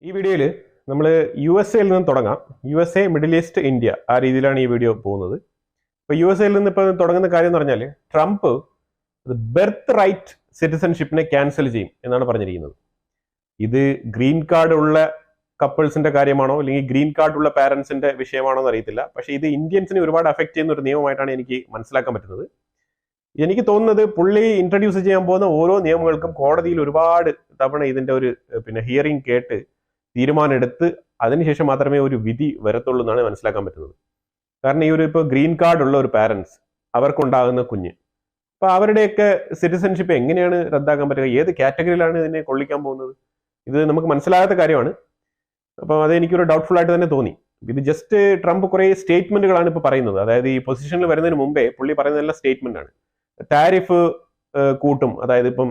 ഈ വീഡിയോയിൽ നമ്മൾ യു എസ് എയിൽ നിന്ന് തുടങ്ങാം. U S A, middle east, India, ആ രീതിയിലാണ് ഈ വീഡിയോ പോകുന്നത്. ഇപ്പോൾ യു എസ് എയിൽ നിന്ന് ഇപ്പോൾ തുടങ്ങുന്ന കാര്യം എന്ന് പറഞ്ഞാൽ ട്രംപ് ബെർത്ത് റൈറ്റ് സിറ്റിസൺഷിപ്പിനെ ക്യാൻസൽ ചെയ്യും എന്നാണ് പറഞ്ഞിരിക്കുന്നത്. ഇത് ഗ്രീൻ കാർഡ് ഉള്ള കപ്പിൾസിന്റെ കാര്യമാണോ അല്ലെങ്കിൽ ഗ്രീൻ കാർഡ് ഉള്ള പാരന്റ്സിന്റെ വിഷയമാണോ എന്ന് അറിയത്തില്ല. പക്ഷേ ഇത് ഇന്ത്യൻസിനെ ഒരുപാട് അഫക്റ്റ് ചെയ്യുന്ന ഒരു നിയമമായിട്ടാണ് എനിക്ക് മനസ്സിലാക്കാൻ പറ്റുന്നത്. എനിക്ക് തോന്നുന്നത് പുള്ളി ഇൻട്രൊഡ്യൂസ് ചെയ്യാൻ പോകുന്ന ഓരോ നിയമങ്ങൾക്കും കോടതിയിൽ ഒരുപാട് തവണ ഇതിന്റെ ഒരു ഹിയറിംഗ് കേട്ട് തീരുമാനം എടുത്ത് അതിനുശേഷം മാത്രമേ ഒരു വിധി വരത്തുള്ളൂ എന്നാണ് മനസ്സിലാക്കാൻ പറ്റുന്നത്. കാരണം ഈ ഒരു ഇപ്പോൾ ഗ്രീൻ കാർഡ് ഉള്ള ഒരു പാരന്റ്സ്, അവർക്കുണ്ടാകുന്ന കുഞ്ഞ്, അപ്പോൾ അവരുടെയൊക്കെ സിറ്റിസൺഷിപ്പ് എങ്ങനെയാണ് റദ്ദാക്കാൻ പറ്റുക? ഏത് കാറ്റഗറിയിലാണ് ഇതിനെ കൊള്ളിക്കാൻ പോകുന്നത്? ഇത് നമുക്ക് മനസ്സിലാകാത്ത കാര്യമാണ്. അപ്പോൾ അത് എനിക്കൊരു ഡൗട്ട്ഫുൾ ആയിട്ട് തന്നെ തോന്നി. ഇത് ജസ്റ്റ് ട്രംപ് കുറേ സ്റ്റേറ്റ്മെന്റുകളാണ് ഇപ്പോൾ പറയുന്നത്. അതായത് ഈ പൊസിഷനിൽ വരുന്നതിന് മുമ്പേ പുള്ളി പറയുന്നതെല്ലാം സ്റ്റേറ്റ്മെന്റ് ആണ്. ടാരിഫ് കൂട്ടും, അതായത് ഇപ്പം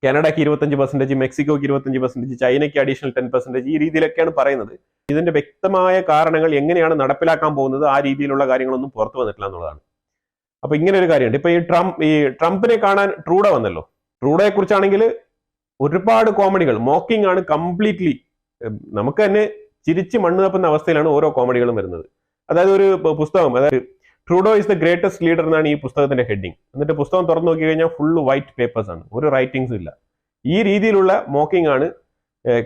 കാനഡയ്ക്ക് 25%, മെക്സിക്കോക്ക് 25%, ചൈനയ്ക്ക് അഡീഷണൽ 10%, ഈ രീതിയിലൊക്കെയാണ് പറയുന്നത്. ഇതിന്റെ വ്യക്തമായ കാരണങ്ങൾ എങ്ങനെയാണ് നടപ്പിലാക്കാൻ പോകുന്നത് ആ രീതിയിലുള്ള കാര്യങ്ങളൊന്നും പുറത്തു വന്നിട്ടില്ല എന്നുള്ളതാണ്. അപ്പൊ ഇങ്ങനെ ഒരു കാര്യമുണ്ട്. ഇപ്പൊ ഈ ട്രംപിനെ കാണാൻ ട്രൂഡോ വന്നല്ലോ. ട്രൂഡോയെ കുറിച്ചാണെങ്കിൽ ഒരുപാട് കോമഡികൾ, മോക്കിംഗ് ആണ് കംപ്ലീറ്റ്ലി. നമുക്ക് തന്നെ ചിരിച്ച് മണ്ണ് തപ്പുന്ന അവസ്ഥയിലാണ് ഓരോ കോമഡികളും വരുന്നത്. അതായത് ഒരു പുസ്തകം, അതായത് Trudeau is the greatest leader എന്നാണ് ഈ പുസ്തകത്തിന്റെ ഹെഡിങ്. എന്നിട്ട് പുസ്തകം തുറന്നു നോക്കി കഴിഞ്ഞാൽ ഫുള്ള് വൈറ്റ് പേപ്പേഴ്സ് ആണ്, ഒരു റൈറ്റിംഗ്സും ഇല്ല. ഈ രീതിയിലുള്ള മോക്കിംഗ് ആണ്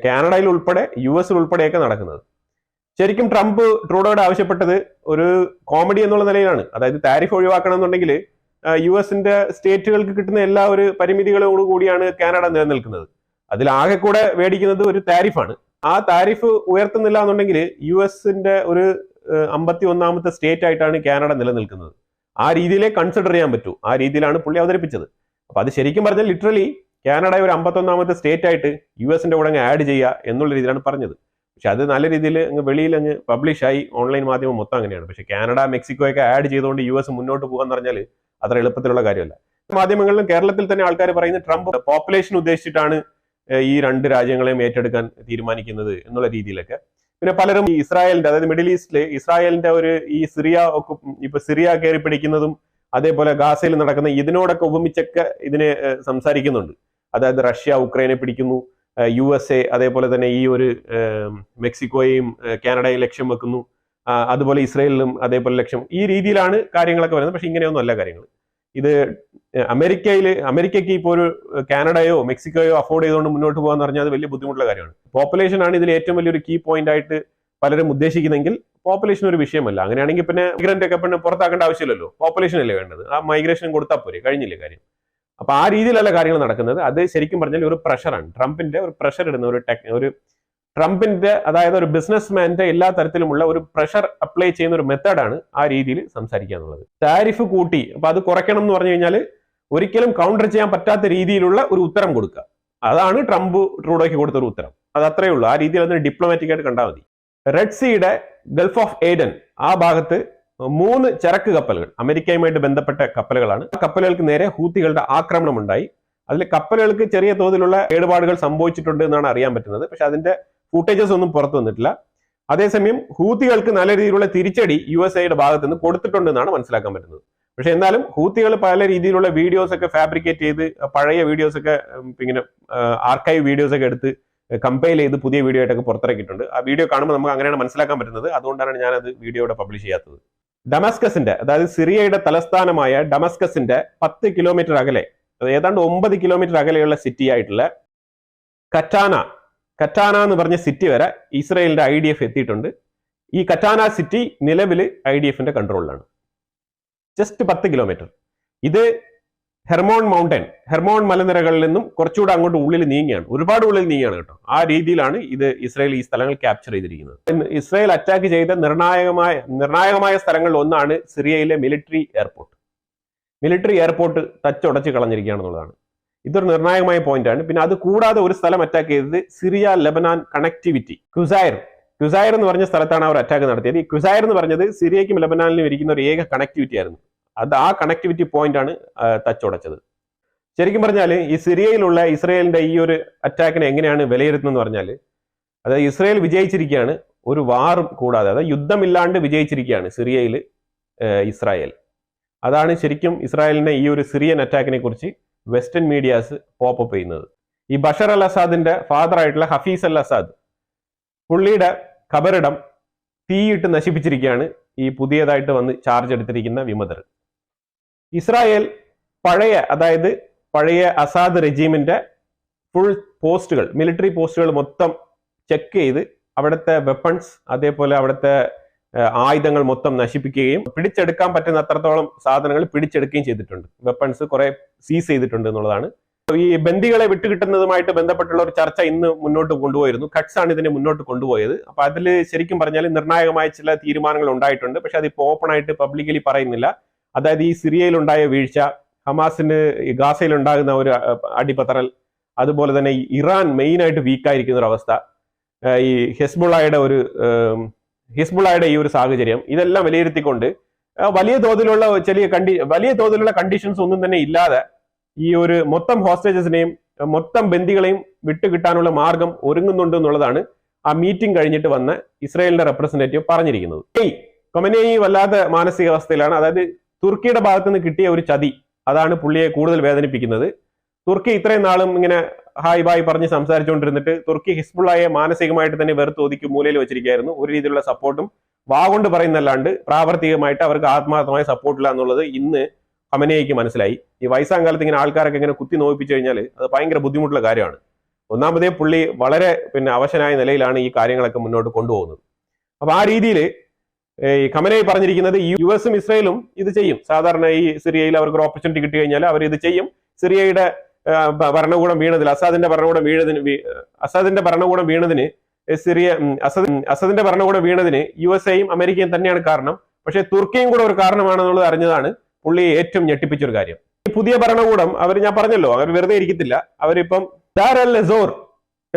കാനഡയിൽ ഉൾപ്പെടെ യു എസിൽ ഉൾപ്പെടെയൊക്കെ നടക്കുന്നത്. ശരിക്കും ട്രംപ് ട്രൂഡോയോട് ആവശ്യപ്പെട്ടത് ഒരു കോമഡി എന്നുള്ള നിലയിലാണ്. അതായത് താരിഫ് ഒഴിവാക്കണം എന്നുണ്ടെങ്കിൽ യു എസിന്റെ സ്റ്റേറ്റുകൾക്ക് കിട്ടുന്ന എല്ലാ ഒരു പരിമിതികളോട് കൂടിയാണ് കാനഡ നിലനിൽക്കുന്നത്. അതിൽ ആകെ കൂടെ മേടിക്കുന്നത് ഒരു താരിഫാണ്. ആ താരിഫ് ഉയർത്തുന്നില്ല എന്നുണ്ടെങ്കിൽ യു എസിന്റെ ഒരു 51ാമത്തെ സ്റ്റേറ്റ് ആയിട്ടാണ് കാനഡ നിലനിൽക്കുന്നത്. ആ രീതിയിലേ കൺസിഡർ ചെയ്യാൻ പറ്റൂ. ആ രീതിയിലാണ് പുള്ളി അവതരിപ്പിച്ചത്. അപ്പൊ അത് ശരിക്കും പറഞ്ഞാൽ ലിറ്ററലി കാനഡ ഒരു 51ാമത്തെ സ്റ്റേറ്റ് ആയിട്ട് യു എസിന്റെ കൂടെ അങ്ങ് ആഡ് ചെയ്യുക എന്നുള്ള രീതിയിലാണ് പറഞ്ഞത്. പക്ഷെ അത് നല്ല രീതിയിൽ അങ്ങ് വെളിയിൽ അങ്ങ് പബ്ലിഷായി, ഓൺലൈൻ മാധ്യമം മൊത്തം അങ്ങനെയാണ്. പക്ഷെ കാനഡ, മെക്സിക്കോ ഒക്കെ ആഡ് ചെയ്തുകൊണ്ട് യു എസ് മുന്നോട്ട് പോകാന്ന് പറഞ്ഞാൽ അത്ര എളുപ്പത്തിലുള്ള കാര്യമല്ല. മാധ്യമങ്ങളിലും കേരളത്തിൽ തന്നെ ആൾക്കാർ പറയുന്നത് ട്രംപ് പോപ്പുലേഷൻ ഉദ്ദേശിച്ചിട്ടാണ് ഈ രണ്ട് രാജ്യങ്ങളെയും ഏറ്റെടുക്കാൻ തീരുമാനിക്കുന്നത് എന്നുള്ള രീതിയിലൊക്കെ. പിന്നെ പലരും ഈ ഇസ്രായേലിന്റെ, അതായത് മിഡിൽ ഈസ്റ്റില് ഇസ്രായേലിന്റെ ഒരു ഈ സിറിയ കയറി പിടിക്കുന്നതും അതേപോലെ ഗാസയിൽ നടക്കുന്ന ഇതിനോടൊക്കെ ഉപമിച്ചൊക്കെ ഇതിനെ സംസാരിക്കുന്നുണ്ട്. അതായത് റഷ്യ ഉക്രൈനെ പിടിക്കുന്നു, യു എസ് എ അതേപോലെ തന്നെ ഈ ഒരു മെക്സിക്കോയെയും കാനഡയും ലക്ഷ്യം വെക്കുന്നു, അതുപോലെ ഇസ്രായേലിലും അതേപോലെ ലക്ഷ്യം. ഈ രീതിയിലാണ് കാര്യങ്ങളൊക്കെ വരുന്നത്. പക്ഷെ ഇങ്ങനെയൊന്നും അല്ല കാര്യങ്ങൾ. ഇത് അമേരിക്കയ്ക്ക് ഇപ്പോൾ ഒരു കാനഡയോ മെക്സിക്കോയോ അഫോർഡ് ചെയ്തുകൊണ്ട് മുന്നോട്ട് പോകാന്ന് പറഞ്ഞാൽ അത് വലിയ ബുദ്ധിമുട്ടുള്ള കാര്യമാണ്. പോപ്പുലേഷൻ ആണ് ഇതിൽ ഏറ്റവും വലിയൊരു കീ പോയിന്റ് ആയിട്ട് പലരും ഉദ്ദേശിക്കുന്നെങ്കിൽ പോപ്പുലേഷൻ ഒരു വിഷയമല്ല. അങ്ങനെയാണെങ്കിൽ പിന്നെ മൈഗ്രന്റ് ഒക്കെ പിന്നെ പുറത്താക്കേണ്ട ആവശ്യമില്ലല്ലോ, പോപ്പുലേഷൻ അല്ലേ വേണ്ടത്. ആ മൈഗ്രേഷൻ കൊടുത്താൽ പോരെ, കഴിഞ്ഞില്ലേ കാര്യം. അപ്പൊ ആ രീതിയിലല്ല കാര്യങ്ങൾ നടക്കുന്നത്. അത് ശരിക്കും പറഞ്ഞാൽ ഒരു പ്രഷറാണ്, ട്രംപിന്റെ ഒരു പ്രഷർ ഇടുന്ന ഒരു ട്രംപിന്റെ, അതായത് ഒരു ബിസിനസ്മാന്റെ എല്ലാ തരത്തിലുമുള്ള ഒരു പ്രഷർ അപ്ലൈ ചെയ്യുന്ന ഒരു മെത്തേഡാണ് ആ രീതിയിൽ സംസാരിക്കുക എന്നുള്ളത്. ടാരിഫ് കൂട്ടി, അപ്പൊ അത് കുറയ്ക്കണം എന്ന് പറഞ്ഞു കഴിഞ്ഞാൽ ഒരിക്കലും കൗണ്ടർ ചെയ്യാൻ പറ്റാത്ത രീതിയിലുള്ള ഒരു ഉത്തരം കൊടുക്കുക. അതാണ് ട്രംപ് ട്രൂഡോയ്ക്ക് കൊടുത്ത ഒരു ഉത്തരം. അത് അത്രയേ ഉള്ളൂ. ആ രീതിയിൽ അതിന് ഡിപ്ലോമാറ്റിക് ആയിട്ട് കണ്ടാൽ മതി. റെഡ് സീയുടെ ഗൾഫ് ഓഫ് ഏഡൻ ആ ഭാഗത്ത് 3 ചരക്ക് കപ്പലുകൾ, അമേരിക്കയുമായിട്ട് ബന്ധപ്പെട്ട കപ്പലുകളാണ്. ആ കപ്പലുകൾക്ക് നേരെ ഹൂത്തികളുടെ ആക്രമണം ഉണ്ടായി. അതിൽ കപ്പലുകൾക്ക് ചെറിയ തോതിലുള്ള കേടുപാടുകൾ സംഭവിച്ചിട്ടുണ്ട് എന്നാണ് അറിയാൻ പറ്റുന്നത്. പക്ഷെ അതിന്റെ ഫൂട്ടേജസ് ഒന്നും പുറത്തു വന്നിട്ടില്ല. അതേസമയം ഹൂത്തികൾക്ക് നല്ല രീതിയിലുള്ള തിരിച്ചടി യു എസ് എയുടെ ഭാഗത്ത് നിന്ന് കൊടുത്തിട്ടുണ്ട് എന്നാണ് മനസ്സിലാക്കാൻ പറ്റുന്നത്. പക്ഷെ എന്നാലും ഹൂത്തികൾ പല രീതിയിലുള്ള വീഡിയോസ് ഒക്കെ ഫാബ്രിക്കേറ്റ് ചെയ്ത്, പഴയ വീഡിയോസ് ഒക്കെ ഇങ്ങനെ ആർക്കൈവ് വീഡിയോസ് ഒക്കെ എടുത്ത് കമ്പൈൽ ചെയ്ത് പുതിയ വീഡിയോ ആയിട്ടൊക്കെ പുറത്തിറക്കിയിട്ടുണ്ട്. ആ വീഡിയോ കാണുമ്പോൾ നമുക്ക് അങ്ങനെയാണ് മനസ്സിലാക്കാൻ പറ്റുന്നത്. അതുകൊണ്ടാണ് ഞാനത് വീഡിയോയുടെ പബ്ലിഷ് ചെയ്യാത്തത്. ഡമസ്കസിന്റെ, അതായത് സിറിയയുടെ തലസ്ഥാനമായ ഡമസ്കസിന്റെ 10 കിലോമീറ്റർ അകലെ, ഏതാണ്ട് 9 കിലോമീറ്റർ അകലെയുള്ള സിറ്റി ആയിട്ടുള്ള കറ്റാന എന്ന് പറഞ്ഞ സിറ്റി വരെ ഇസ്രായേലിന്റെ IDF എത്തിയിട്ടുണ്ട്. ഈ കറ്റാന സിറ്റി നിലവിൽ IDFന്റെ കൺട്രോളിലാണ്. Just 10 kilometre. ഇത് ഹെർമോൺ മലനിരകളിൽ നിന്നും കുറച്ചുകൂടെ അങ്ങോട്ട് ഉള്ളിൽ നീങ്ങിയാണ്, ഒരുപാട് ഉള്ളിൽ നീങ്ങിയാണ് കേട്ടോ. ആ രീതിയിലാണ് ഇത് ഇസ്രായേൽ ഈ സ്ഥലങ്ങൾ ക്യാപ്ചർ ചെയ്തിരിക്കുന്നത്. ഇസ്രായേൽ അറ്റാക്ക് ചെയ്ത നിർണായകമായ സ്ഥലങ്ങളിൽ ഒന്നാണ് സിറിയയിലെ മിലിറ്ററി എയർപോർട്ട് തച്ചുടച്ച് കളഞ്ഞിരിക്കുകയാണെന്നുള്ളതാണ്. ഇതൊരു നിർണായകമായ പോയിന്റ് ആണ്. പിന്നെ അത് കൂടാതെ ഒരു സ്ഥലം അറ്റാക്ക് ചെയ്തത് സിറിയ ലെബനാൻ കണക്ടിവിറ്റി, ക്യുസൈർ എന്ന് പറഞ്ഞ സ്ഥലത്താണ് അവർ അറ്റാക്ക് നടത്തിയത്. ഈ ക്യുസൈർ എന്ന് പറഞ്ഞത് സിറിയയ്ക്കും ലെബനാനിലും ഇരിക്കുന്ന ഒരു ഏക കണക്ടിവിറ്റി ആയിരുന്നു. അത് ആ കണക്ടിവിറ്റി പോയിന്റ് ആണ് തച്ചുടച്ചത്. ശരിക്കും പറഞ്ഞാൽ ഈ സിറിയയിലുള്ള ഇസ്രായേലിന്റെ ഈ ഒരു അറ്റാക്കിനെ എങ്ങനെയാണ് വിലയിരുത്തുന്നത് പറഞ്ഞാൽ, അതായത് ഇസ്രായേൽ വിജയിച്ചിരിക്കുകയാണ്, ഒരു വാറും കൂടാതെ, അതായത് യുദ്ധമില്ലാണ്ട് വിജയിച്ചിരിക്കുകയാണ് സിറിയയിൽ ഇസ്രായേൽ. അതാണ് ശരിക്കും ഇസ്രായേലിന്റെ ഈ ഒരു സിറിയൻ അറ്റാക്കിനെ കുറിച്ച് വെസ്റ്റേൺ മീഡിയാസ് പോപ്പപ്പ് ചെയ്യുന്നത്. ഈ ബഷർ അൽ അസാദിന്റെ ഫാദർ ആയിട്ടുള്ള ഹഫീസ് അൽ അസാദ് പുള്ളിയുടെ ഖബറിടം തീയിട്ട് നശിപ്പിച്ചിരിക്കുകയാണ് ഈ പുതിയതായിട്ട് വന്ന് ചാർജ് എടുത്തിരിക്കുന്ന വിമതർ. ഇസ്രായേൽ പഴയ അസാദ് റെജീമിന്റെ ഫുൾ പോസ്റ്റുകൾ, മിലിറ്ററി പോസ്റ്റുകൾ മൊത്തം ചെക്ക് ചെയ്ത് അവിടുത്തെ വെപ്പൺസ്, അതേപോലെ അവിടുത്തെ ആയുധങ്ങൾ മൊത്തം നശിപ്പിക്കുകയും പിടിച്ചെടുക്കാൻ പറ്റുന്ന അത്രത്തോളം സാധനങ്ങൾ പിടിച്ചെടുക്കുകയും ചെയ്തിട്ടുണ്ട്. വെപ്പൺസ് കുറെ സീസ് ചെയ്തിട്ടുണ്ട് എന്നുള്ളതാണ്. ഈ ബന്ദികളെ വിട്ടുകിട്ടുന്നതുമായിട്ട് ബന്ധപ്പെട്ടുള്ള ഒരു ചർച്ച ഇന്ന് മുന്നോട്ട് കൊണ്ടുപോയിരുന്നു. ഖട്സ് ആണ് ഇതിനെ മുന്നോട്ട് കൊണ്ടുപോയത്. അപ്പൊ അതിൽ ശരിക്കും പറഞ്ഞാൽ നിർണായകമായ ചില തീരുമാനങ്ങൾ ഉണ്ടായിട്ടുണ്ട്. പക്ഷെ അതിപ്പോ ഓപ്പൺ ആയിട്ട് പബ്ലിക്കലി പറയുന്നില്ല. അതായത് ഈ സിറിയയിലുണ്ടായ വീഴ്ച, ഹമാസിന് ഗാസയിൽ ഉണ്ടാകുന്ന ഒരു അടിപതറൽ, അതുപോലെ തന്നെ ഇറാൻ മെയിൻ ആയിട്ട് വീക്കായിരിക്കുന്ന ഒരു അവസ്ഥ, ഈ ഹിസ്ബുള്ളയുടെ ഈ ഒരു സാഹചര്യം, ഇതെല്ലാം വിലയിരുത്തിക്കൊണ്ട് വലിയ തോതിലുള്ള കണ്ടീഷൻസ് ഒന്നും തന്നെ ഇല്ലാതെ ഈ ഒരു മൊത്തം ഹോസ്റ്റേജസിനെയും മൊത്തം ബന്ദികളെയും വിട്ടുകിട്ടാനുള്ള മാർഗം ഒരുങ്ങുന്നുണ്ട് എന്നുള്ളതാണ് ആ മീറ്റിംഗ് കഴിഞ്ഞിട്ട് വന്ന ഇസ്രായേലിന്റെ റെപ്രസെന്റേറ്റീവ് പറഞ്ഞിരിക്കുന്നത്. ഖൊമേനി വല്ലാത്ത മാനസികാവസ്ഥയിലാണ്. അതായത് തുർക്കിയുടെ ഭാഗത്ത് നിന്ന് കിട്ടിയ ഒരു ചതി, അതാണ് പുള്ളിയെ കൂടുതൽ വേദനിപ്പിക്കുന്നത്. തുർക്കി ഇത്രയും നാളും ഇങ്ങനെ ഹായ് ബായ് പറഞ്ഞ് സംസാരിച്ചുകൊണ്ടിരുന്നിട്ട് തുർക്കി ഹിസ്ബുള്ളയെ മാനസികമായിട്ട് തന്നെ വെറുത്തൊതുക്കി മൂലയിൽ വെച്ചിരിക്കുകയായിരുന്നു. ഒരു രീതിയിലുള്ള സപ്പോർട്ടും വാഗൊണ്ട് പറയുന്നല്ലാണ്ട് പ്രാവർത്തികമായിട്ട് അവർക്ക് ആത്മാർത്ഥമായ സപ്പോർട്ടില്ല എന്നുള്ളത് ഇന്ന് ഖൊമേനിക്ക് മനസ്സിലായി. ഈ വയസ്സാം കാലത്ത് ഇങ്ങനെ ആൾക്കാരൊക്കെ ഇങ്ങനെ കുത്തി നോവിപ്പിച്ചു കഴിഞ്ഞാൽ അത് ഭയങ്കര ബുദ്ധിമുട്ടുള്ള കാര്യമാണ്. ഒന്നാമതേ പുള്ളി വളരെ അവശനായ നിലയിലാണ് ഈ കാര്യങ്ങളൊക്കെ മുന്നോട്ട് കൊണ്ടുപോകുന്നത്. അപ്പൊ ആ രീതിയിൽ ഈ ഖൊമേനി പറഞ്ഞിരിക്കുന്നത് US ഉം ഇസ്രായേലും ഇത് ചെയ്യും. സാധാരണ ഈ സിറിയയിൽ അവർക്ക് ഒരു ഓപ്പർച്യൂണിറ്റി കിട്ടി കഴിഞ്ഞാൽ അവർ ഇത് ചെയ്യും. സിറിയയുടെ ഭരണകൂടം വീണതിൽ അസാദിന്റെ ഭരണകൂടം വീണതിന് USA-യും അമേരിക്കയും തന്നെയാണ് കാരണം. പക്ഷെ തുർക്കിയും കൂടെ ഒരു കാരണമാണെന്നുള്ളത് അറിഞ്ഞതാണ് പുള്ളിയെ ഏറ്റവും ഞെട്ടിപ്പിച്ചൊരു കാര്യം. ഈ പുതിയ ഭരണകൂടം ഞാൻ പറഞ്ഞല്ലോ, അവർ വെറുതെ ഇരിക്കത്തില്ല. അവരിപ്പം ദാർ അൽ എസോർ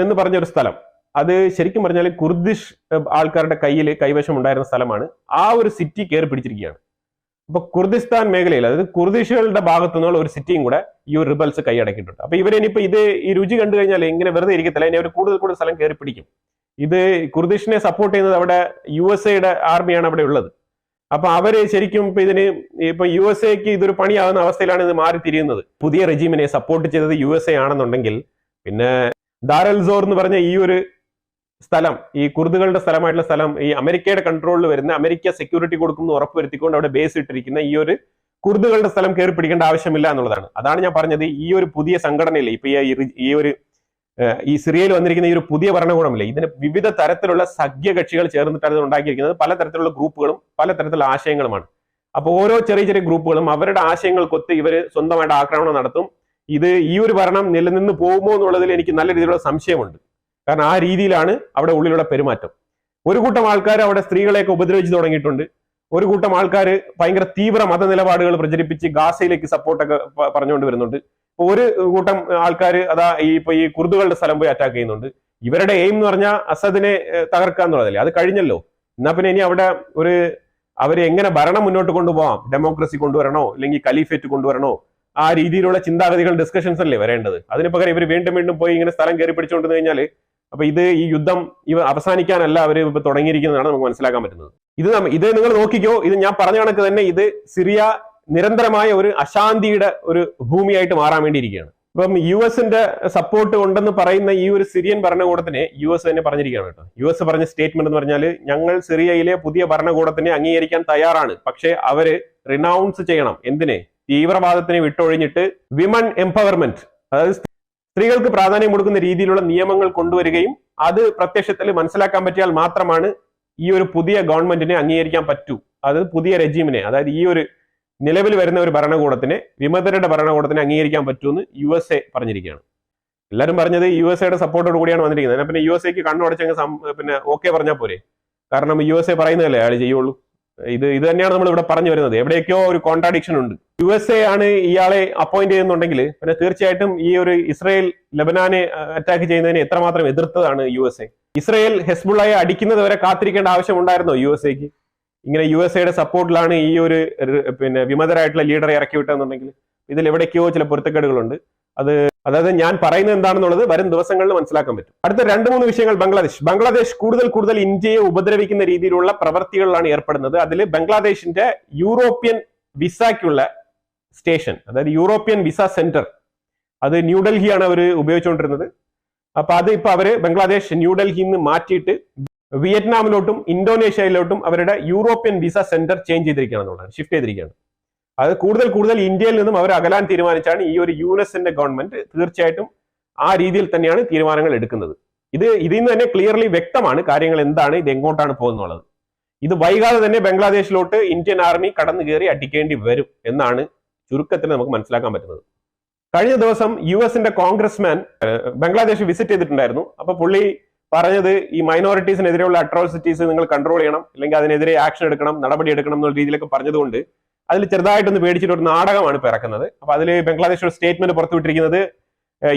എന്ന് പറഞ്ഞൊരു സ്ഥലം, അത് ശരിക്കും പറഞ്ഞാൽ കുർദിഷ് ആൾക്കാരുടെ കൈവശം ഉണ്ടായിരുന്ന സ്ഥലമാണ്. ആ ഒരു സിറ്റി കയറി പിടിച്ചിരിക്കുകയാണ്. അപ്പൊ കുർദിസ്ഥാൻ മേഖലയിൽ, അതായത് കുർദിഷുകളുടെ ഭാഗത്തു നിന്നുള്ള ഒരു സിറ്റിയും കൂടെ ഈ ഒരു റിബൽസ് കൈയടക്കിയിട്ടുണ്ട്. അപ്പൊ ഇവരിനിപ്പോ ഈ രുചി കണ്ടു കഴിഞ്ഞാൽ ഇങ്ങനെ വെറുതെ ഇരിക്കത്തില്ല, ഇനി അവർ കൂടുതൽ സ്ഥലം കയറി പിടിക്കും. ഇത് കുർദിഷിനെ സപ്പോർട്ട് ചെയ്യുന്നത് അവിടെ USA-യുടെ ആർമിയാണ് അവിടെ ഉള്ളത്. അപ്പൊ അവര് ശരിക്കും ഇപ്പൊ USA-ക്ക് ഇതൊരു പണിയാവുന്ന അവസ്ഥയിലാണ് ഇത് മാറി തിരിയുന്നത്. പുതിയ റെജീമിനെ സപ്പോർട്ട് ചെയ്തത് USA ആണെന്നുണ്ടെങ്കിൽ പിന്നെ ദാർ അൽ സോർ എന്ന് പറഞ്ഞ ഈ ഒരു സ്ഥലം, ഈ കുർദുകളുടെ സ്ഥലമായിട്ടുള്ള സ്ഥലം, ഈ അമേരിക്കയുടെ കൺട്രോളിൽ വരുന്ന, അമേരിക്ക സെക്യൂരിറ്റി കൊടുക്കുന്ന ഉറപ്പുവരുത്തിക്കൊണ്ട് അവിടെ ബേസ് ഇട്ടിരിക്കുന്ന ഈ ഒരു കുർദുകളുടെ സ്ഥലം കയറി പിടിക്കേണ്ട ആവശ്യമില്ല എന്നുള്ളതാണ്. അതാണ് ഞാൻ പറഞ്ഞത്, ഈ ഒരു പുതിയ സംഘടനയില്ലേ, ഇപ്പൊ ഈ സിറിയയിൽ വന്നിരിക്കുന്ന ഈ ഒരു പുതിയ ഭരണകൂടമില്ലേ, ഇതിന് വിവിധ തരത്തിലുള്ള സഖ്യകക്ഷികൾ ചേർന്നിട്ടാണ് ഉണ്ടാക്കിയിരിക്കുന്നത്. പലതരത്തിലുള്ള ഗ്രൂപ്പുകളും പലതരത്തിലുള്ള ആശയങ്ങളുമാണ്. അപ്പോൾ ഓരോ ചെറിയ ഗ്രൂപ്പുകളും അവരുടെ ആശയങ്ങൾക്കൊത്ത് ഇവര് സ്വന്തമായിട്ട് ആക്രമണം നടത്തും. ഈ ഒരു ഭരണം നിലനിന്ന് പോകുമോ എന്നുള്ളതിൽ എനിക്ക് നല്ല രീതിയിലുള്ള സംശയമുണ്ട്. കാരണം ആ രീതിയിലാണ് അവിടെ ഉള്ളിലുള്ള പെരുമാറ്റം. ഒരു കൂട്ടം ആൾക്കാർ അവിടെ സ്ത്രീകളെയൊക്കെ ഉപദ്രവിച്ചു തുടങ്ങിയിട്ടുണ്ട്. ഒരു കൂട്ടം ആൾക്കാർ ഭയങ്കര തീവ്ര മതനിലപാടുകൾ പ്രചരിപ്പിച്ച് ഗാസയിലേക്ക് സപ്പോർട്ടൊക്കെ പറഞ്ഞുകൊണ്ട് വരുന്നുണ്ട്. ഒരു കൂട്ടം ആൾക്കാർ ഈ കുർദുകളുടെ സ്ഥലം പോയി അറ്റാക്ക് ചെയ്യുന്നുണ്ട്. ഇവരുടെ എയിം എന്ന് പറഞ്ഞാൽ അസദിനെ തകർക്കുക എന്നുള്ളതല്ലേ. അത് കഴിഞ്ഞല്ലോ. എന്നാ പിന്നെ ഇനി അവിടെ അവര് എങ്ങനെ ഭരണം മുന്നോട്ട് കൊണ്ടുപോകാം, ഡെമോക്രസി കൊണ്ടുവരണോ അല്ലെങ്കിൽ ഖലീഫേറ്റ് കൊണ്ടുവരണോ, ആ രീതിയിലുള്ള ചിന്താഗതികൾ, ഡിസ്കഷൻസ് അല്ലേ വരേണ്ടത്. അതിന് പകരം ഇവർ വീണ്ടും പോയി ഇങ്ങനെ സ്ഥലം കയറി പിടിച്ചുകൊണ്ടു കഴിഞ്ഞാൽ അപ്പൊ ഈ യുദ്ധം അവസാനിക്കാനല്ല അവർ ഇപ്പൊ തുടങ്ങിയിരിക്കുന്നതാണ് നമുക്ക് മനസ്സിലാക്കാൻ പറ്റുന്നത്. ഇത് നിങ്ങൾ നോക്കിക്കോ, ഇത് ഞാൻ പറഞ്ഞ കണക്ക് തന്നെ ഇത് സിറിയ നിരന്തരമായ ഒരു അശാന്തിയുടെ ഒരു ഭൂമിയായിട്ട് മാറാൻ വേണ്ടിയിരിക്കുകയാണ്. ഇപ്പം US-ന്റെ സപ്പോർട്ട് ഉണ്ടെന്ന് പറയുന്ന ഈ ഒരു സിറിയൻ ഭരണകൂടത്തിനെ US തന്നെ പറഞ്ഞിരിക്കുകയാണ് കേട്ടോ. US പറഞ്ഞ സ്റ്റേറ്റ്മെന്റ് എന്ന് പറഞ്ഞാൽ, ഞങ്ങൾ സിറിയയിലെ പുതിയ ഭരണകൂടത്തിനെ അംഗീകരിക്കാൻ തയ്യാറാണ്, പക്ഷെ അവര് റിനൗൺസ് ചെയ്യണം. എന്തിനെ? തീവ്രവാദത്തിനെ വിട്ടൊഴിഞ്ഞിട്ട് വിമൺ എംപവർമെന്റ്, അതായത് സ്ത്രീകൾക്ക് പ്രാധാന്യം കൊടുക്കുന്ന രീതിയിലുള്ള നിയമങ്ങൾ കൊണ്ടുവരികയും അത് പ്രത്യക്ഷത്തിൽ മനസ്സിലാക്കാൻ പറ്റിയാൽ മാത്രമാണ് ഈ ഒരു പുതിയ ഗവൺമെന്റിനെ അംഗീകരിക്കാൻ പറ്റൂ. അതായത് പുതിയ റെജീമിനെ, അതായത് ഈ ഒരു നിലവിൽ വരുന്ന ഒരു ഭരണകൂടത്തിനെ, വിമതരുടെ ഭരണകൂടത്തിനെ അംഗീകരിക്കാൻ പറ്റുമെന്ന് USA പറഞ്ഞിരിക്കുകയാണ്. എല്ലാവരും പറഞ്ഞത് USA-യുടെ സപ്പോർട്ടോട് കൂടിയാണ് വന്നിരിക്കുന്നത്. പിന്നെ USA-ക്ക് കണ്ണുടച്ചങ്ങ് ഓക്കെ പറഞ്ഞാൽ പോരെ. കാരണം USA പറയുന്നതല്ലേ അയാൾ ചെയ്യുള്ളൂ. ഇത് തന്നെയാണ് നമ്മൾ ഇവിടെ പറഞ്ഞു വരുന്നത്. എവിടെയൊക്കെയോ ഒരു കോൺട്രാഡിക്ഷൻ ഉണ്ട്. USA ആണ് ഇയാളെ അപ്പോയിന്റ് ചെയ്യുന്നുണ്ടെങ്കിൽ പിന്നെ തീർച്ചയായിട്ടും ഈ ഒരു ഇസ്രായേൽ ലെബനാനെ അറ്റാക്ക് ചെയ്യുന്നതിനെ എത്രമാത്രം എതിർത്തതാണ് USA. ഇസ്രായേൽ ഹെസ്ബുള്ളയെ അടിക്കുന്നത് വരെ കാത്തിരിക്കേണ്ട ആവശ്യമുണ്ടായിരുന്നോ USA-ക്ക്? ഇങ്ങനെ USA-യുടെ സപ്പോർട്ടിലാണ് ഈ ഒരു വിമതരായിട്ടുള്ള ലീഡറെ ഇറക്കി വിട്ടതെന്നുണ്ടെങ്കിൽ ഇതിൽ എവിടേക്കോ ചില പൊരുത്തക്കേടുകളുണ്ട്. അതായത് ഞാൻ പറയുന്നത് എന്താണെന്നുള്ളത് വരും ദിവസങ്ങളിൽ മനസ്സിലാക്കാൻ പറ്റും. അടുത്ത 2-3 വിഷയങ്ങൾ. ബംഗ്ലാദേശ് കൂടുതൽ ഇന്ത്യയെ ഉപദ്രവിക്കുന്ന രീതിയിലുള്ള പ്രവർത്തികളിലാണ് ഏർപ്പെടുന്നത്. അതിൽ ബംഗ്ലാദേശിന്റെ യൂറോപ്യൻ വിസയ്ക്കുള്ള സ്റ്റേഷൻ, അതായത് യൂറോപ്യൻ വിസ സെന്റർ, അത് ന്യൂഡൽഹിയാണ് അവർ ഉപയോഗിച്ചുകൊണ്ടിരുന്നത്. അപ്പൊ അത് ഇപ്പൊ അവര് ബംഗ്ലാദേശ് ന്യൂഡൽഹിയിൽ നിന്ന് മാറ്റിയിട്ട് വിയറ്റ്നാമിലോട്ടും ഇന്തോനേഷ്യയിലോട്ടും അവരുടെ യൂറോപ്യൻ വിസ സെന്റർ ചേഞ്ച് ചെയ്തിരിക്കുകയാണെന്നുള്ളതാണ്, ഷിഫ്റ്റ് ചെയ്തിരിക്കുകയാണ്. അത് കൂടുതൽ ഇന്ത്യയിൽ നിന്നും അവർ അകലാൻ തീരുമാനിച്ചാണ് ഈ ഒരു യുഎസിന്റെ ഗവൺമെന്റ് തീർച്ചയായിട്ടും ആ രീതിയിൽ തന്നെയാണ് തീരുമാനങ്ങൾ എടുക്കുന്നത്. ഇതിൽ നിന്ന് തന്നെ ക്ലിയർലി വ്യക്തമാണ് കാര്യങ്ങൾ എന്താണ്, ഇത് എങ്ങോട്ടാണ് പോകുന്നുള്ളത്. ഇത് വൈകാതെ തന്നെ ബംഗ്ലാദേശിലോട്ട് ഇന്ത്യൻ ആർമി കടന്നു കയറി അടിക്കേണ്ടി വരും എന്നാണ് ചുരുക്കത്തിൽ നമുക്ക് മനസ്സിലാക്കാൻ പറ്റുന്നത്. കഴിഞ്ഞ ദിവസം യുഎസിന്റെ കോൺഗ്രസ്മാൻ ബംഗ്ലാദേശ് വിസിറ്റ് ചെയ്തിട്ടുണ്ടായിരുന്നു. അപ്പൊ പുള്ളി പറഞ്ഞത് ഈ മൈനോറിറ്റീസിനെതിരെയുള്ള അട്രോസിറ്റീസ് നിങ്ങൾ കൺട്രോൾ ചെയ്യണം, അല്ലെങ്കിൽ അതിനെതിരെ ആക്ഷൻ എടുക്കണം, നടപടി എടുക്കണം എന്നുള്ള രീതിയിലൊക്കെ പറഞ്ഞതുകൊണ്ട് അതിൽ ചെറുതായിട്ടൊന്ന് പേടിച്ചിട്ട് ഒരു നാടകമാണ് ഇപ്പൊ ഇറക്കുന്നത്. അപ്പൊ അതിൽ ബംഗ്ലാദേശ് ഒരു സ്റ്റേറ്റ്മെന്റ് പുറത്തുവിട്ടിരിക്കുന്നത്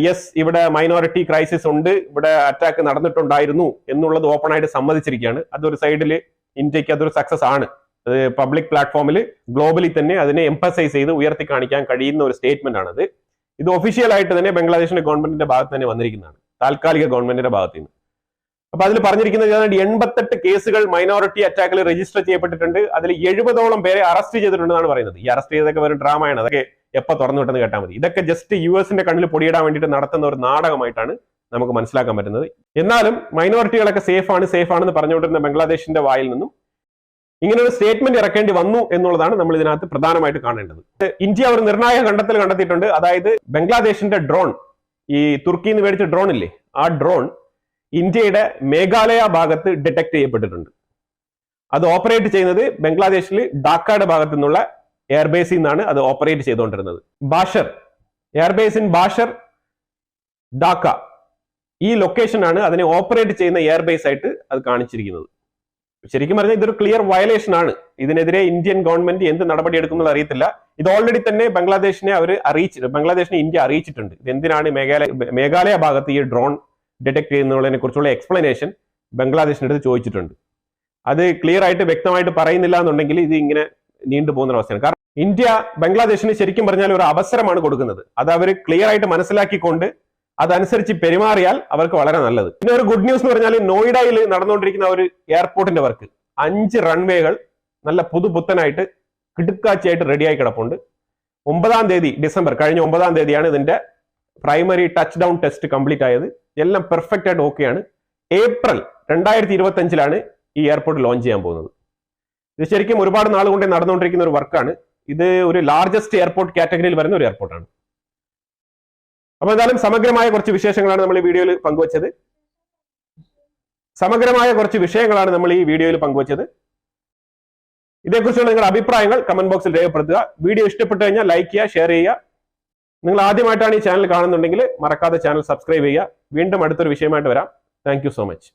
യെസ്, ഇവിടെ മൈനോറിറ്റി ക്രൈസിസ് ഉണ്ട്, ഇവിടെ അറ്റാക്ക് നടന്നിട്ടുണ്ടായിരുന്നു എന്നുള്ളത് ഓപ്പൺ ആയിട്ട് സമ്മതിച്ചിരിക്കുകയാണ്. അതൊരു സൈഡിൽ ഇന്ത്യക്ക് അതൊരു സക്സസ് ആണ്. അത് പബ്ലിക് പ്ലാറ്റ്ഫോമിൽ ഗ്ലോബലി തന്നെ അതിനെ എംഫസൈസ് ചെയ്ത് ഉയർത്തി കാണിക്കാൻ കഴിയുന്ന ഒരു സ്റ്റേറ്റ്മെന്റ് ആണത്. ഇത് ഒഫീഷ്യൽ ആയിട്ട് തന്നെ ബംഗ്ലാദേശിന്റെ ഗവൺമെന്റിന്റെ ഭാഗത്ത് തന്നെ വന്നിരിക്കുന്നതാണ്, താൽക്കാലിക ഗവൺമെന്റിന്റെ ഭാഗത്ത് നിന്ന്. അപ്പൊ അതിൽ പറഞ്ഞിരിക്കുന്നത് 88 കേസുകൾ മൈനോറിറ്റി അറ്റാക്കിൽ രജിസ്റ്റർ ചെയ്യപ്പെട്ടിട്ടുണ്ട്. അതിൽ 70ഓളം പേരെ അറസ്റ്റ് ചെയ്തിട്ടുണ്ടെന്നാണ് പറയുന്നത്. ഈ അറസ്റ്റ് ചെയ്തൊക്കെ വെറും ഡ്രാമയാണ്, അതൊക്കെ എപ്പോൾ തുറന്നു വിട്ടെന്ന് കേട്ടാൽ മതി. ഇതൊക്കെ ജസ്റ്റ് യുഎസിന്റെ കണ്ണിൽ പൊടിയിടാൻ വേണ്ടിയിട്ട് നടത്തുന്ന ഒരു നാടകമായിട്ടാണ് നമുക്ക് മനസ്സിലാക്കാൻ പറ്റുന്നത്. എന്നാലും മൈനോറിറ്റികളൊക്കെ സേഫ് ആണെന്ന് പറഞ്ഞുകൊണ്ടിരുന്ന ബംഗ്ലാദേശിന്റെ വായിൽ നിന്നും ഇങ്ങനെ ഒരു സ്റ്റേറ്റ്മെന്റ് ഇറക്കേണ്ടി വന്നു എന്നുള്ളതാണ് നമ്മൾ ഇതിനകത്ത് പ്രധാനമായിട്ട് കാണേണ്ടത്. ഇന്ത്യ ഒരു നിർണായക കണ്ടെത്തൽ കണ്ടെത്തിയിട്ടുണ്ട്. അതായത് ബംഗ്ലാദേശിന്റെ ഡ്രോൺ, ഈ തുർക്കിയിൽ നിന്ന് മേടിച്ച ഡ്രോൺ ഇല്ലേ, ആ ഡ്രോൺ ഇന്ത്യയുടെ മേഘാലയ ഭാഗത്ത് ഡിറ്റക്ട് ചെയ്യപ്പെട്ടിട്ടുണ്ട്. അത് ഓപ്പറേറ്റ് ചെയ്യുന്നത് ബംഗ്ലാദേശിൽ ഡാക്കയുടെ ഭാഗത്തു നിന്നുള്ള എയർബേസിൽ നിന്നാണ് അത് ഓപ്പറേറ്റ് ചെയ്തുകൊണ്ടിരുന്നത്. Bashar airbase in Bashar, Dhaka, ഈ ലൊക്കേഷനാണ് അതിനെ ഓപ്പറേറ്റ് ചെയ്യുന്ന എയർബേസ് ആയിട്ട് അത് കാണിച്ചിരിക്കുന്നത്. ശരിക്കും പറഞ്ഞാൽ ഇതൊരു ക്ലിയർ വയലേഷൻ ആണ്. ഇതിനെതിരെ ഇന്ത്യൻ ഗവൺമെന്റ് എന്ത് നടപടി എടുക്കുമെന്ന് അറിയത്തില്ല. ഇത് ഓൾറെഡി തന്നെ ബംഗ്ലാദേശിനെ ഇന്ത്യ അറിയിച്ചിട്ടുണ്ട്. ഇത് എന്തിനാണ് മേഘാലയ ഭാഗത്ത് ഈ ഡ്രോൺ ഡിറ്റക്ട് ചെയ്യുന്നതിനെ കുറിച്ചുള്ള എക്സ്പ്ലനേഷൻ ബംഗ്ലാദേശിന്റെ അടുത്ത് ചോദിച്ചിട്ടുണ്ട്. അത് ക്ലിയർ ആയിട്ട് വ്യക്തമായിട്ട് പറയുന്നില്ല എന്നുണ്ടെങ്കിൽ ഇത് ഇങ്ങനെ നീണ്ടുപോകുന്ന അവസ്ഥയാണ്. കാരണം ഇന്ത്യ ബംഗ്ലാദേശിന് ശരിക്കും പറഞ്ഞാൽ ഒരു അവസരമാണ് കൊടുക്കുന്നത്. അത് അവർ ക്ലിയർ ആയിട്ട് മനസ്സിലാക്കിക്കൊണ്ട് അതനുസരിച്ച് പെരുമാറിയാൽ അവർക്ക് വളരെ നല്ലത്. പിന്നെ ഒരു ഗുഡ് ന്യൂസ് എന്ന് പറഞ്ഞാൽ നോയിഡയിൽ നടന്നുകൊണ്ടിരിക്കുന്ന ഒരു എയർപോർട്ടിന്റെ വർക്ക് 5 റൺവേകൾ നല്ല പുതുപുത്തനായിട്ട് കിടുക്കാച്ചിയായിട്ട് റെഡിയായി കിടപ്പുണ്ട്. 9-ാം തീയതി ഡിസംബർ കഴിഞ്ഞ 9-ാം തീയതിയാണ് ഇതിന്റെ primary touch down test complete ആയത്. എല്ലാം പെർഫെക്റ്റ് ആയിട്ട് ഓക്കെയാണ്. ഏപ്രിൽ 2025 ഈ എയർപോർട്ട് ലോഞ്ച് ചെയ്യാൻ പോകുന്നത്. ഇത് ശരിക്കും ഒരുപാട് നാൾ കൊണ്ട് നടന്നുകൊണ്ടിരിക്കുന്ന ഒരു വർക്കാണ്. ഇത് ഒരു ലാർജസ്റ്റ് എയർപോർട്ട് കാറ്റഗറിയിൽ വരുന്ന ഒരു എയർപോർട്ടാണ്. അപ്പൊ എന്തായാലും സമഗ്രമായ കുറച്ച് വിശേഷങ്ങളാണ് നമ്മൾ ഈ വീഡിയോയിൽ പങ്കുവച്ചത്. ഇതേക്കുറിച്ചുള്ള നിങ്ങളുടെ അഭിപ്രായങ്ങൾ കമന്റ് ബോക്സിൽ രേഖപ്പെടുത്തുക. വീഡിയോ ഇഷ്ടപ്പെട്ടു കഴിഞ്ഞാൽ ലൈക്ക് ചെയ്യുക, ഷെയർ ചെയ്യുക. നിങ്ങൾ ആദ്യമായിട്ടാണ് ഈ ചാനൽ കാണുന്നുണ്ടെങ്കിൽ മറക്കാതെ ചാനൽ സബ്സ്ക്രൈബ് ചെയ്യുക. വീണ്ടും അടുത്തൊരു വിഷയമായിട്ട് വരാം. Thank you so much.